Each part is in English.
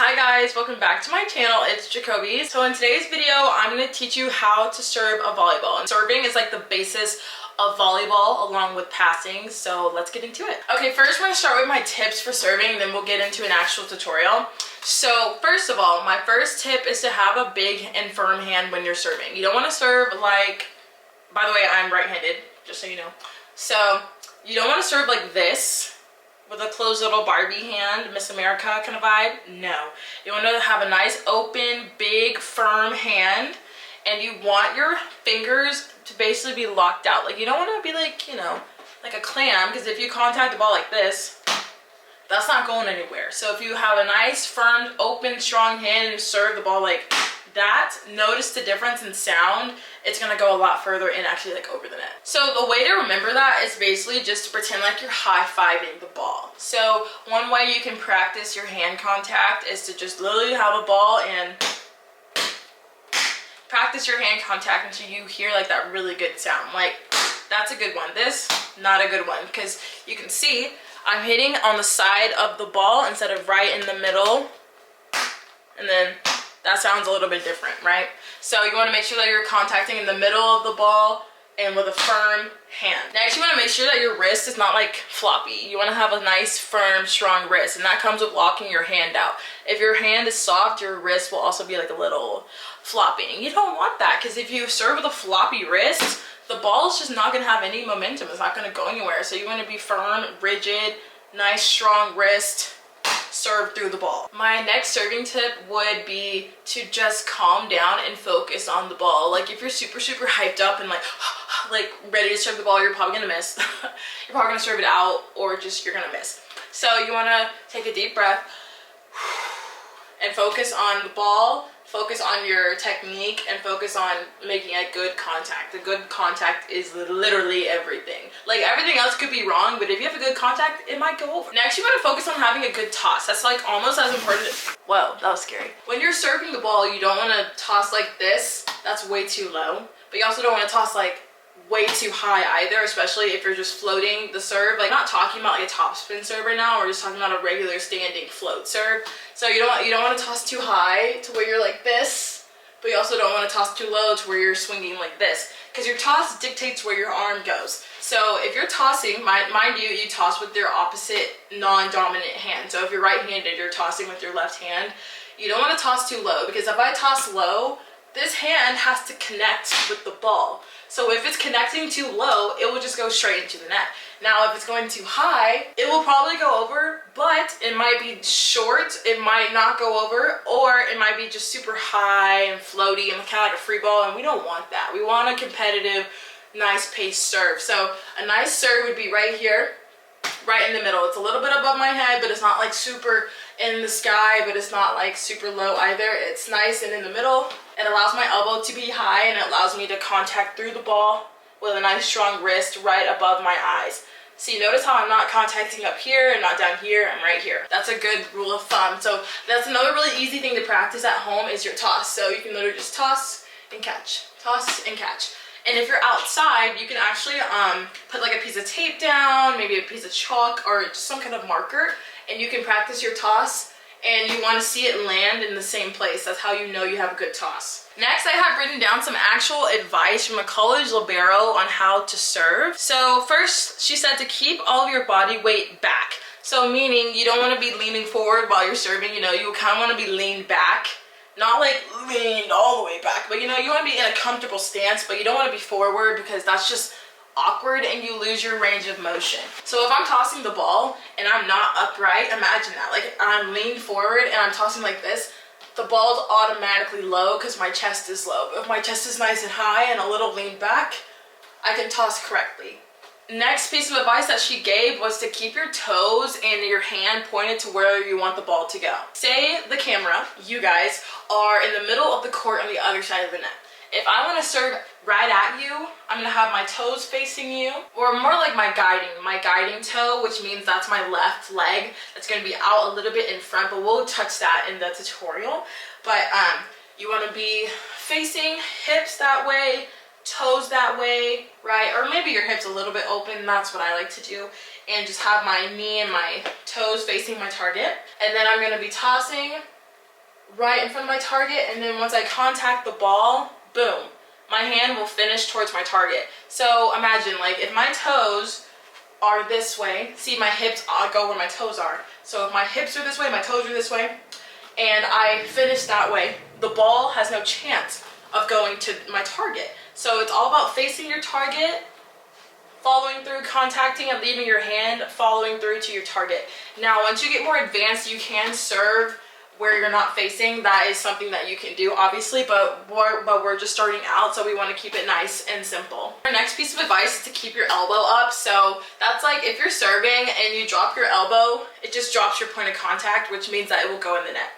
Hi guys, welcome back to my channel. It's Jacoby. So in today's video, I'm going to teach you how to serve a volleyball. And serving is like the basis of volleyball along with passing. So let's get into it. Okay, first we're going to start with my tips for serving, then we'll get into an actual tutorial. So first of all, my first tip is to have a big and firm hand when you're serving. You don't want to serve like, by the way, I'm right-handed, just so you know. So you don't want to serve like this, with a closed little Barbie hand, Miss America kind of vibe. No. You want to have a nice, open, big, firm hand, and you want your fingers to basically be locked out. Like, you don't want to be like, you know, like a clam, because if you contact the ball like this, that's not going anywhere. So if you have a nice, firm, open, strong hand and serve the ball like that, notice the difference in sound. It's gonna go a lot further and actually like over the net. So the way to remember that is basically just to pretend like you're high-fiving the ball. So one way you can practice your hand contact is to just literally have a ball and practice your hand contact until you hear like that really good sound. Like, that's a good one. This, not a good one, because you can see I'm hitting on the side of the ball instead of right in the middle, and then that sounds a little bit different, right? So you want to make sure that you're contacting in the middle of the ball and with a firm hand. Next, you want to make sure that your wrist is not like floppy. You want to have a nice, firm, strong wrist, and that comes with locking your hand out. If your hand is soft, your wrist will also be like a little floppy. You don't want that, because if you serve with a floppy wrist, the ball is just not going to have any momentum. It's not going to go anywhere. So you want to be firm, rigid, nice, strong wrist. Serve through the ball. My next serving tip would be to just calm down and focus on the ball. Like, if you're super hyped up and like ready to serve the ball, you're probably gonna miss. You're probably gonna serve it out, or just you're gonna miss. So you want to take a deep breath and focus on the ball, focus on your technique, and focus on making a good contact. A good contact is literally everything. Like, everything else could be wrong, but if you have a good contact, it might go over. Next, you want to focus on having a good toss. That's like almost as important. Whoa, that was scary. When you're serving the ball, you don't want to toss like this. That's way too low. But you also don't want to toss like way too high either, especially if you're just floating the serve. Like, I'm not talking about like a topspin serve right now. We're just talking about a regular standing float serve. So you don't want to toss too high to where you're like this, but you also don't want to toss too low to where you're swinging like this, because your toss dictates where your arm goes. So if you're tossing, mind you, you toss with your opposite non-dominant hand. So if you're right-handed, you're tossing with your left hand. You don't want to toss too low, because if I toss low, this hand has to connect with the ball. So if it's connecting too low, it will just go straight into the net. Now, if it's going too high, it will probably go over, but it might be short, it might not go over, or it might be just super high and floaty and kind of like a free ball, and we don't want that. We want a competitive, nice pace serve. So a nice serve would be right here, right in the middle. It's a little bit above my head, but it's not like super in the sky, but it's not like super low either. It's nice and in the middle. It allows my elbow to be high, and it allows me to contact through the ball with a nice strong wrist right above my eyes. See, notice how I'm not contacting up here and not down here, I'm right here. That's a good rule of thumb. So that's another really easy thing to practice at home is your toss. So you can literally just toss and catch, toss and catch. And if you're outside, you can actually put like a piece of tape down, maybe a piece of chalk or just some kind of marker, and you can practice your toss, and you want to see it land in the same place. That's how you know you have a good toss. Next, I have written down some actual advice from a college libero on how to serve. So first, she said to keep all of your body weight back. So meaning you don't want to be leaning forward while you're serving, you know, you kind of want to be leaned back. Not like leaned all the way back, but you know, you want to be in a comfortable stance, but you don't want to be forward, because that's just awkward and you lose your range of motion. So if I'm tossing the ball and I'm not upright, imagine that. Like, I'm leaned forward and I'm tossing like this, the ball's automatically low because my chest is low. But if my chest is nice and high and a little leaned back, I can toss correctly. Next piece of advice that she gave was to keep your toes and your hand pointed to where you want the ball to go. Say the camera, you guys, are in the middle of the court on the other side of the net. If I want to serve right at you, I'm going to have my toes facing you, or more like my guiding toe, which means that's my left leg. That's going to be out a little bit in front, but we'll touch that in the tutorial. But you want to be facing hips that way, toes that way, right? Or maybe your hips a little bit open. That's what I like to do. And just have my knee and my toes facing my target. And then I'm going to be tossing right in front of my target, and then once I contact the ball, boom, my hand will finish towards my target. So imagine, like, if my toes are this way, see, my hips go where my toes are. So if my hips are this way, my toes are this way, and I finish that way, the ball has no chance of going to my target. So it's all about facing your target, following through, contacting and leaving your hand, following through to your target. Now, once you get more advanced, you can serve where you're not facing. That is something that you can do, obviously, but we're just starting out, so we want to keep it nice and simple. Our next piece of advice is to keep your elbow up. So that's like if you're serving and you drop your elbow, it just drops your point of contact, which means that it will go in the net.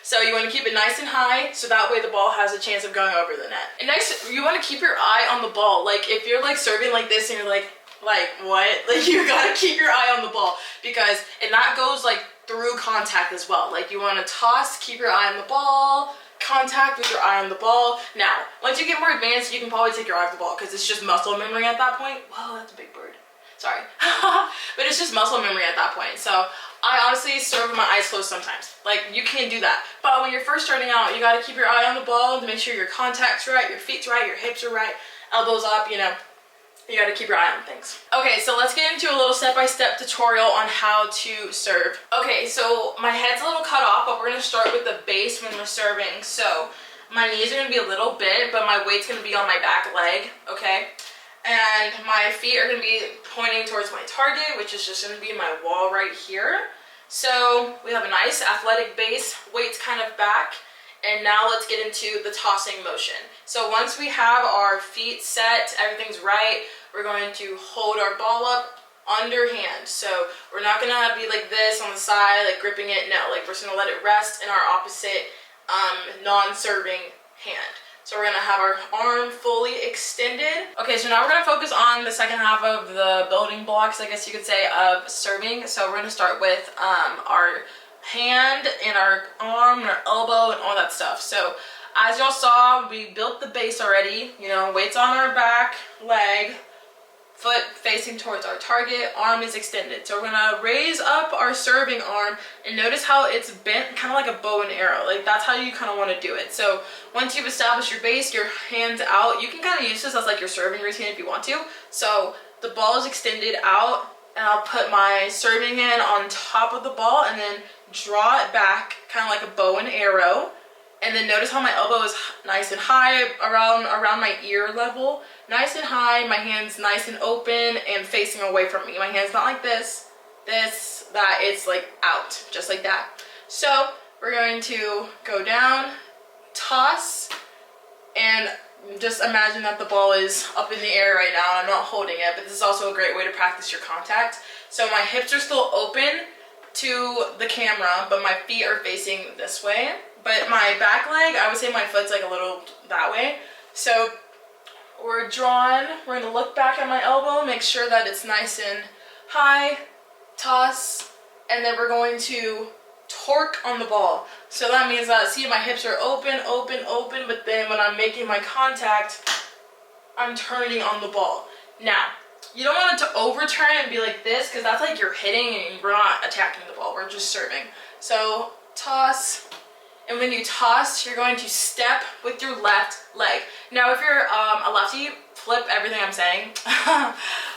So you want to keep it nice and high, so that way the ball has a chance of going over the net. And next, you want to keep your eye on the ball. Like if you're like serving like this and you're like what? Like you gotta keep your eye on the ball, because, and that goes like through contact as well. Like you want to toss, keep your eye on the ball, contact with your eye on the ball. Now, once you get more advanced, you can probably take your eye off the ball because it's just muscle memory at that point. Whoa, that's a big bird. Sorry. But it's just muscle memory at that point. So I honestly serve with my eyes closed sometimes. Like you can do that. But when you're first starting out, you got to keep your eye on the ball to make sure your contact's right, your feet's right, your hips are right, elbows up, you know. You got to keep your eye on things. Okay, so let's get into a little step-by-step tutorial on how to serve. Okay, so my head's a little cut off, but we're going to start with the base when we're serving. So my knees are going to be a little bit, but my weight's going to be on my back leg, okay? And my feet are going to be pointing towards my target, which is just going to be my wall right here. So we have a nice athletic base, weight's kind of back. And now let's get into the tossing motion. So once we have our feet set, everything's right, we're going to hold our ball up underhand. So we're not gonna be like this on the side, like gripping it. No, like we're just gonna let it rest in our opposite non-serving hand. So we're gonna have our arm fully extended. Okay, so now we're gonna focus on the second half of the building blocks, I guess you could say, of serving. So we're gonna start with our hand and our arm and our elbow and all that stuff. So as y'all saw, we built the base already, you know, weights on our back leg, foot facing towards our target, arm is extended. So we're gonna raise up our serving arm and notice how it's bent kind of like a bow and arrow. Like that's how you kind of want to do it. So once you've established your base, your hands out, you can kind of use this as like your serving routine if you want to. So the ball is extended out, and I'll put my serving hand on top of the ball and then draw it back kind of like a bow and arrow. And then notice how my elbow is nice and high around my ear level. Nice and high, my hand's nice and open and facing away from me. My hand's not like this, that, it's like out, just like that. So we're going to go down, toss, and just imagine that the ball is up in the air right now and I'm not holding it, but this is also a great way to practice your contact. So my hips are still open to the camera, but my feet are facing this way. But my back leg, I would say my foot's like a little that way. So we're drawn, we're gonna look back at my elbow, make sure that it's nice and high, toss, and then we're going to torque on the ball. So that means that, see, my hips are open, but then when I'm making my contact, I'm turning on the ball. Now, you don't want it to overturn and be like this, because that's like you're hitting and we're not attacking the ball, we're just serving. So toss, and when you toss, you're going to step with your left leg. Now, if you're a lefty, flip everything I'm saying,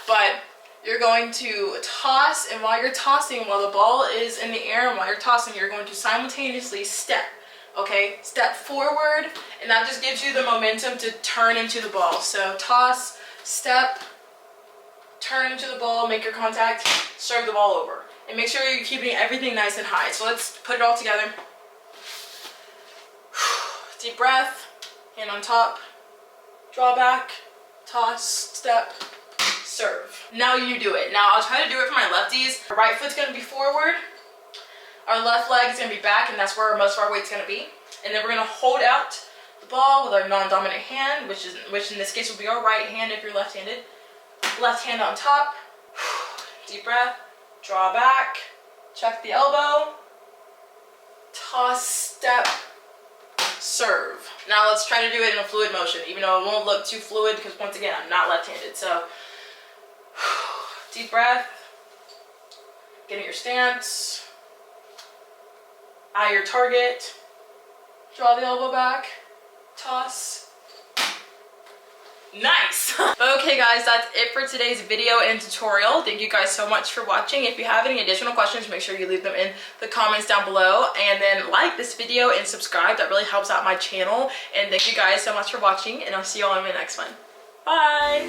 but you're going to toss, and while you're tossing, while the ball is in the air and while you're tossing, you're going to simultaneously step, okay? Step forward, and that just gives you the momentum to turn into the ball. So toss, step, turn into the ball, make your contact, serve the ball over. And make sure you're keeping everything nice and high. So let's put it all together. Deep breath, hand on top, draw back, toss, step, serve. Now you do it. Now I'll try to do it for my lefties. Our right foot's gonna be forward, our left leg is gonna be back, and that's where most of our weight's gonna be. And then we're gonna hold out the ball with our non-dominant hand, which in this case will be our right hand if you're left-handed. Left hand on top, deep breath, draw back, check the elbow, toss, step, serve. Now let's try to do it in a fluid motion, even though it won't look too fluid because once again, I'm not left-handed. So deep breath, get in your stance, eye your target, Draw the elbow back, toss. Nice. Okay guys, that's it for today's video and tutorial. Thank you guys so much for watching. If you have any additional questions, make sure you leave them in the comments down below, and then like this video and subscribe. That really helps out my channel. And thank you guys so much for watching, and I'll see you all in the next one. Bye.